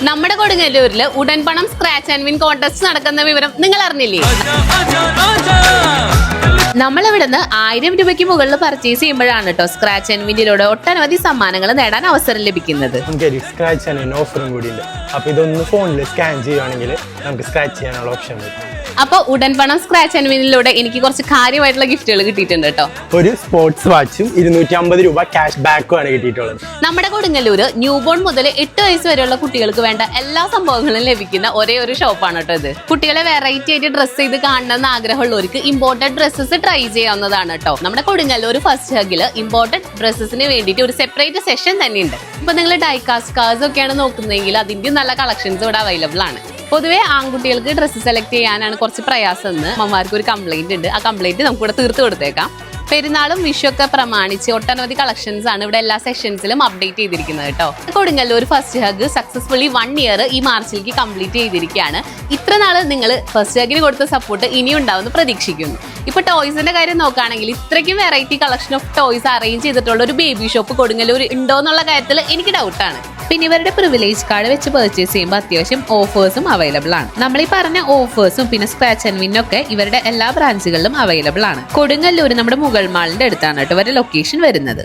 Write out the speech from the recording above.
നമ്മുടെ കൊടുങ്ങല്ലൂരില് ഉടൻ പണം സ്ക്രാച്ച് ആൻഡ് വിൻ കോൺടെസ്റ്റ് നടക്കുന്ന വിവരം നിങ്ങൾ അറിഞ്ഞില്ലേ? നമ്മളിവിടുന്ന് 1000 രൂപയ്ക്ക് മുകളിൽ പർച്ചേസ് ചെയ്യുമ്പോഴാണ് കേട്ടോ സ്ക്രാച്ച് ആൻഡ് വിന്നിലൂടെ ഒട്ടനവധി സമ്മാനങ്ങൾ നേടാൻ അവസരം ലഭിക്കുന്നത്. സ്ക്രാച്ച് ആൻഡ് വിൻ ഓഫറും കൂടി ഉണ്ട്. അപ്പൊ ഇതൊന്ന് ഫോണിൽ സ്കാൻ ചെയ്യുവാണെങ്കിൽ നമുക്ക് സ്ക്രാച്ച് ചെയ്യാനുള്ള ഓപ്ഷൻ വരും. അപ്പൊ ഉടൻ പണം സ്ക്രാച്ച് ആൻഡ് വിന്നിലൂടെ എനിക്ക് കുറച്ച് കാര്യമായിട്ടുള്ള ഗിഫ്റ്റുകൾ കിട്ടിയിട്ടുണ്ട് കേട്ടോ. ഒരു സ്പോർട്സ് വാച്ചും 250 രൂപ ക്യാഷ് ബാക്കും ആണ് കിട്ടിയിട്ടുള്ളത്. നമ്മുടെ കൊടുങ്ങല്ലൂര് ന്യൂ ബോൺ മുതൽ 8 വയസ്സ് വരെയുള്ള കുട്ടികൾക്ക് വേണ്ട എല്ലാ സംഭവങ്ങളും ലഭിക്കുന്ന ഒരേ ഒരു ഷോപ്പാണ് കേട്ടോ ഇത്. കുട്ടികളെ വെറൈറ്റി ആയിട്ട് ഡ്രസ് ചെയ്ത് കാണണമെന്ന് ആഗ്രഹമുള്ളവർക്ക് ഇമ്പോർട്ടഡ് ഡ്രസ്സസ് ട്രൈ ചെയ്യാവുന്നതാണ് കേട്ടോ. നമ്മുടെ കൊടുങ്ങല്ലൂർ ഫസ്റ്റ് ഹഗില് ഇമ്പോർട്ടഡ് ഡ്രസ്സസിന് വേണ്ടിയിട്ട് ഒരു സെപ്പറേറ്റ് സെഷൻ തന്നെയുണ്ട്. ഇപ്പൊ നിങ്ങൾ ഡൈകാസ്റ്റ് കാർസ് ഒക്കെയാണ് നോക്കുന്നതെങ്കിൽ അതിന്റെ നല്ല കളക്ഷൻസ് ഇവിടെ അവൈലബിൾ ആണ്. പൊതുവെ ആൺകുട്ടികൾക്ക് ഡ്രസ്സ് സെലക്ട് ചെയ്യാനാണ് കുറച്ച് പ്രയാസം എന്ന് അമ്മമാർക്ക് ഒരു കംപ്ലൈന്റ് ഉണ്ട്. ആ കംപ്ലൈന്റ് നമുക്ക് ഇവിടെ തീർത്ത് കൊടുത്തേക്കാം. പെരുന്നാളും വിഷു ഒക്കെ പ്രമാണിച്ച് ഒട്ടനവധി കളക്ഷൻസ് ആണ് ഇവിടെ എല്ലാ സെക്ഷൻസിലും അപ്ഡേറ്റ് ചെയ്തിരിക്കുന്നത് കേട്ടോ. Kodungallur first hug successfully 1 year ഈ മാർച്ചിലേക്ക് കംപ്ലീറ്റ് ചെയ്തിരിക്കുകയാണ്. ഇത്ര നാള് നിങ്ങൾ ഫസ്റ്റ് ഹഗിന് കൊടുത്ത സപ്പോർട്ട് ഇനിയും ഉണ്ടാവുമെന്ന് പ്രതീക്ഷിക്കുന്നു. ഇപ്പൊ ടോയ്സിന്റെ കാര്യം നോക്കുകയാണെങ്കിൽ ഇത്രയ്ക്കും variety collection of toys arrange ചെയ്തിട്ടുള്ള ഒരു ബേബി ഷോപ്പ് കൊടുങ്ങല്ലൂർ ഉണ്ടോ എന്നുള്ള കാര്യത്തിൽ എനിക്ക് ഡൗട്ടാണ്. പിന്നെ ഇവരുടെ പ്രിവിലേജ് കാർഡ് വെച്ച് പർച്ചേസ് ചെയ്യുമ്പോൾ അത്യാവശ്യം ഓഫേഴ്സും അവൈലബിൾ ആണ്. നമ്മൾ ഈ പറഞ്ഞ ഓഫേഴ്സും പിന്നെ സ്ക്രാച്ച് ആൻഡ് വിൻ ഒക്കെ ഇവരുടെ എല്ലാ ബ്രാഞ്ചുകളിലും അവൈലബിൾ ആണ്. കൊടുങ്ങല്ലൂർ നമ്മുടെ മുഗൾ മാളിന്റെ അടുത്താണ് കേട്ടോ ഇവരുടെ ലൊക്കേഷൻ വരുന്നത്.